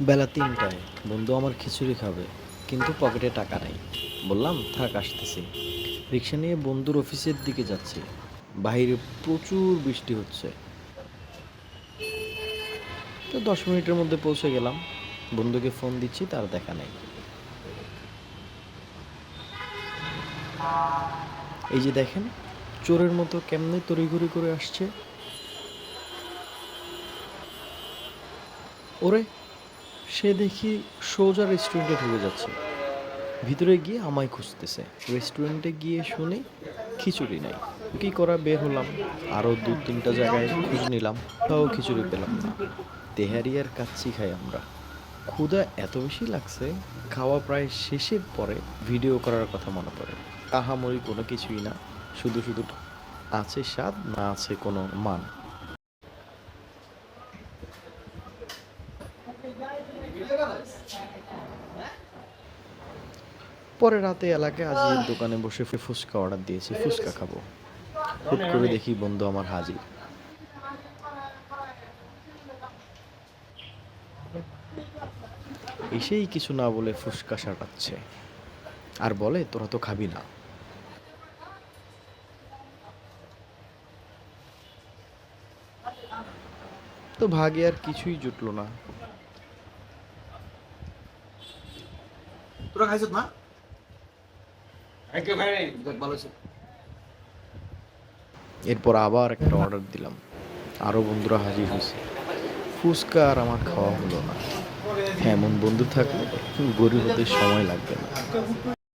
বেলা ৩টায় বন্ধু আমার খিচুড়ি খাবে, কিন্তু পকেটে টাকা নেই। বললাম থাক, আসতেছি। রিক্সা নিয়ে বন্ধুর অফিসের দিকে যাচ্ছি। বাইরে প্রচুর বৃষ্টি হচ্ছে। তো 10 মিনিটের মধ্যে পৌঁছে গেলাম। বন্ধুকে ফোন দিচ্ছি, তার দেখা নেই। এই যে দেখেন, চোরের মতো কেমনে তড়িঘড়ি করে আসছে। ওরে, সে দেখি সোজা রেস্টুরেন্টে ঢুকে যাচ্ছে। ভিতরে গিয়ে আমায় খুঁজতেছে। রেস্টুরেন্টে গিয়ে শুনি খিচুড়ি নাই। কি করা, বের হলাম। আরও 2-3টা জায়গায় খোঁজ নিলাম, তাও খিচুড়ি পেলাম না। তেহারি আর কাচ্চি খাই আমরা। ক্ষুধা এত বেশি লাগছে, খাওয়া প্রায় শেষের পরে ভিডিও করার কথা মনে পড়ে। আহামরি কোনো কিছুই না, শুধু শুধু আছে স্বাদ, না আছে কোনো মান। পরে রাতে এলাকায় আজিজের দোকানে বসে ফুচকা অর্ডার দিয়েছি, ফুচকা খাবো। হুট করে দেখি বন্ধু আমার হাজির। এসেই কিছু না বলে ফুসকা সাটাচ্ছে আর বলে তোরা তো খাবি না। তো ভাগে আর কিছুই জুটলো না। তোরা খাইছত না? একেবারে ভালো ছিল। এরপর আবার একটা অর্ডার দিলাম। আরও বন্ধুরা হাজির হয়েছে। ফুচকা আর আমার খাওয়া হলো না। হ্যাঁ, এমন বন্ধু থাকলে গরিব হতে সময় লাগবে না।